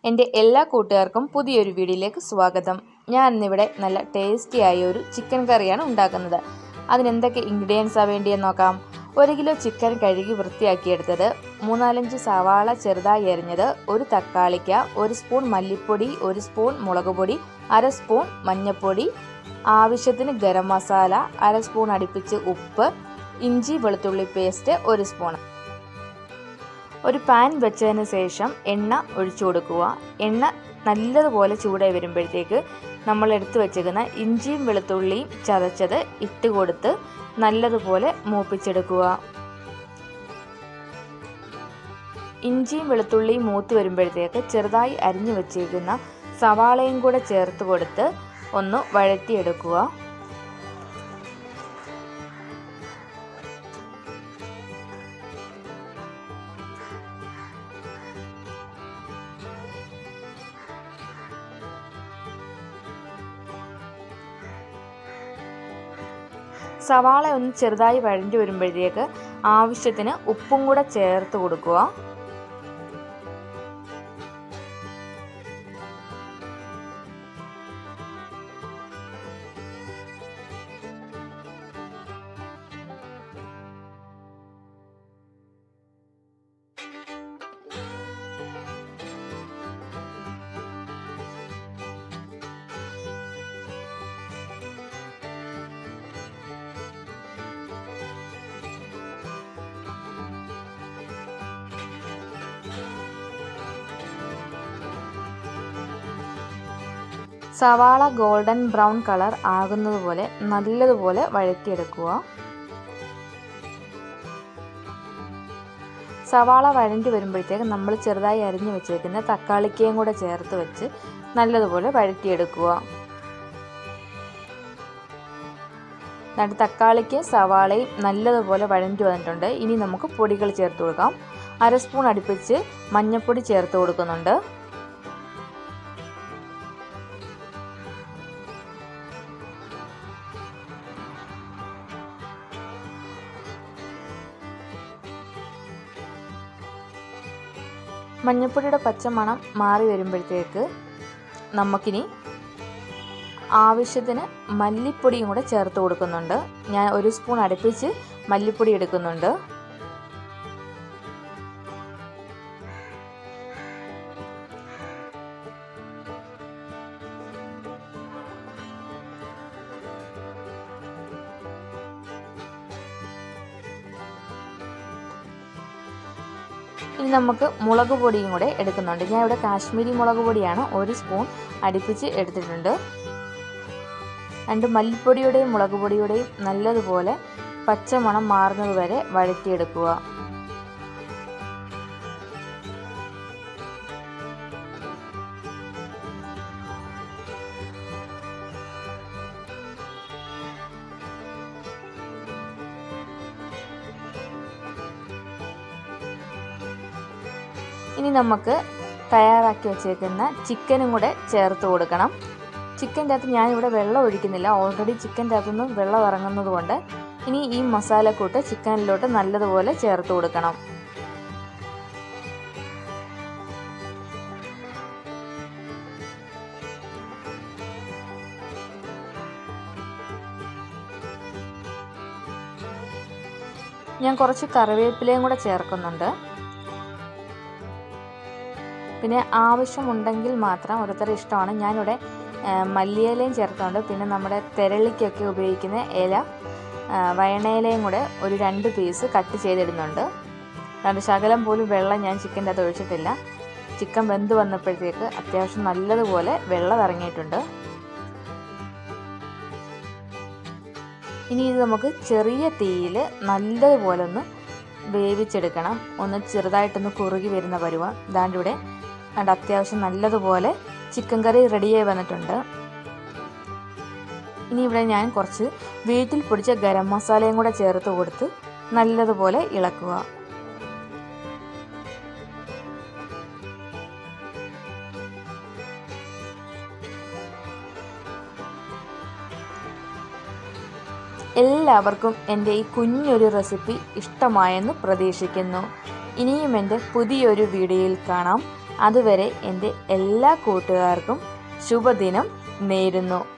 എൻ്റെ എല്ലാ കൂട്ടുകാർക്കും പുതിയൊരു വീഡിയോയിലേക്ക് സ്വാഗതം. ഞാൻ ഇന്നിവിടെ നല്ല ടേസ്റ്റിയായ ഒരു ചിക്കൻ കറിയാണ് ഉണ്ടാക്കുന്നത്. അതിനെന്തൊക്കെ ഇൻഗ്രീഡിയൻസാണ് വേണ്ടിയെന്ന് നോക്കാം. 1 കിലോ ചിക്കൻ കഴുകി വൃത്തിയാക്കിയെടുത്തത്, 3-4 സവാള ചെറുതായി അരിഞ്ഞത്, 1 തക്കാളിക്ക, 1 സ്പൂൺ മല്ലിപ്പൊടി, 1 സ്പൂൺ മുളക് പൊടി, 1/2 സ്പൂൺ മഞ്ഞൾപ്പൊടി, ആവശ്യത്തിന് ഗരം മസാല, 1/2 സ്പൂൺ അടുപ്പിച്ച് ഉപ്പ്, ഇഞ്ചി വെളുത്തുള്ളി പേസ്റ്റ് 1 സ്പൂൺ. ഒരു പാൻ വെച്ചതിന് ശേഷം എണ്ണ ഒഴിച്ചു കൊടുക്കുക. എണ്ണ നല്ലതുപോലെ ചൂടായി വരുമ്പോഴത്തേക്ക് നമ്മൾ എടുത്തു വെച്ചിരിക്കുന്ന ഇഞ്ചിയും വെളുത്തുള്ളിയും ചതച്ചത് ഇട്ട് കൊടുത്ത് നല്ലതുപോലെ മൂപ്പിച്ചെടുക്കുക. ഇഞ്ചിയും വെളുത്തുള്ളിയും മൂത്ത് വരുമ്പോഴത്തേക്ക് ചെറുതായി അരിഞ്ഞു വെച്ചിരിക്കുന്ന സവാളയും കൂടെ ചേർത്ത് കൊടുത്ത് ഒന്ന് വഴറ്റിയെടുക്കുക. സവാള ഒന്ന് ചെറുതായി വഴണ്ടി വരുമ്പോഴത്തേക്ക് ആവശ്യത്തിന് ഉപ്പും കൂടെ ചേർത്ത് കൊടുക്കുക. സവാള ഗോൾഡൻ ബ്രൗൺ കളർ ആകുന്നതുപോലെ നല്ലതുപോലെ വഴറ്റിയെടുക്കുക. സവാള വഴണ്ടി വരുമ്പോഴത്തേക്ക് നമ്മൾ ചെറുതായി അരിഞ്ഞു വെച്ചേക്കുന്ന തക്കാളിക്കയും കൂടെ ചേർത്ത് വെച്ച് നല്ലതുപോലെ വഴറ്റിയെടുക്കുക. തക്കാളിക്കയും സവാളയും നല്ലതുപോലെ വഴണ്ടി വന്നിട്ടുണ്ട്. ഇനി നമുക്ക് പൊടികൾ ചേർത്ത് കൊടുക്കാം. 1/2 സ്പൂൺ അടുപ്പിച്ച് മഞ്ഞൾപ്പൊടി ചേർത്ത് കൊടുക്കുന്നുണ്ട്. മഞ്ഞൾപ്പൊടിയുടെ പച്ചമണം മാറി വരുമ്പോഴത്തേക്ക് നമുക്കിനി ആവശ്യത്തിന് മല്ലിപ്പൊടിയും കൂടെ ചേർത്ത് കൊടുക്കുന്നുണ്ട്. ഞാൻ 1 സ്പൂൺ അടുപ്പിച്ച് മല്ലിപ്പൊടി എടുക്കുന്നുണ്ട്. ഇനി നമുക്ക് മുളക് പൊടിയും കൂടെ എടുക്കുന്നുണ്ട്. ഞാൻ ഇവിടെ കാശ്മീരി മുളക് പൊടിയാണ് 1 സ്പൂൺ അടുപ്പിച്ച് എടുത്തിട്ടുണ്ട്. 2 മല്ലിപ്പൊടിയുടെയും മുളക് പൊടിയുടെയും നല്ലതുപോലെ പച്ചമണം മാറുന്നത് വരെ വഴറ്റിയെടുക്കുക. ഇനി നമുക്ക് തയ്യാറാക്കി വെച്ചേക്കുന്ന ചിക്കനും കൂടെ ചേർത്ത് കൊടുക്കണം. ചിക്കൻ്റെ അകത്ത് ഞാനിവിടെ വെള്ളം ഒഴിക്കുന്നില്ല. ഓൾറെഡി ചിക്കൻ്റെ അകത്തുനിന്ന് വെള്ളം ഇറങ്ങുന്നത് കൊണ്ട് ഇനി ഈ മസാലക്കൂട്ട് ചിക്കനിലോട്ട് നല്ലതുപോലെ ചേർത്ത് കൊടുക്കണം. ഞാൻ കുറച്ച് കറിവേപ്പിലയും കൂടെ ചേർക്കുന്നുണ്ട്. പിന്നെ ആവശ്യമുണ്ടെങ്കിൽ മാത്രം, ഓരോരുത്തരുടെ ഇഷ്ടമാണ്. ഞാനിവിടെ മല്ലിയിലയും ചേർക്കുന്നുണ്ട്. പിന്നെ നമ്മുടെ തെരളിക്കൊക്കെ ഉപയോഗിക്കുന്ന ഇല, വയണയിലയും കൂടെ ഒരു 2 പീസ് കട്ട് ചെയ്തിടുന്നുണ്ട്. ശകലം പോലും വെള്ളം ഞാൻ ചിക്കൻ്റെ അകത്ത് ഒഴിച്ചിട്ടില്ല. ചിക്കൻ വെന്ത് വന്നപ്പോഴത്തേക്ക് അത്യാവശ്യം നല്ലതുപോലെ വെള്ളം ഇറങ്ങിയിട്ടുണ്ട്. ഇനി ഇത് നമുക്ക് ചെറിയ തീയിൽ നല്ലതുപോലെ ഒന്ന് വേവിച്ചെടുക്കണം. ഒന്ന് ചെറുതായിട്ടൊന്ന് കുറുകി വരുന്ന പരുവം. ഇതാണ്ട് ഇവിടെ അത്യാവശ്യം നല്ലതുപോലെ ചിക്കൻ കറി റെഡിയായി വന്നിട്ടുണ്ട്. ഇനി ഇവിടെ ഞാൻ കുറച്ച് വീട്ടിൽ പൊടിച്ച ഗരം മസാലയും കൂടെ ചേർത്ത് കൊടുത്ത് നല്ലതുപോലെ ഇളക്കുക. എല്ലാവർക്കും എൻ്റെ ഈ കുഞ്ഞൊരു റെസിപ്പി ഇഷ്ടമായെന്ന് പ്രതീക്ഷിക്കുന്നു. ഇനിയും എൻ്റെ പുതിയൊരു വീഡിയോയിൽ കാണാം. അതുവരെ എൻ്റെ എല്ലാ കൂട്ടുകാർക്കും ശുഭദിനം നേരുന്നു.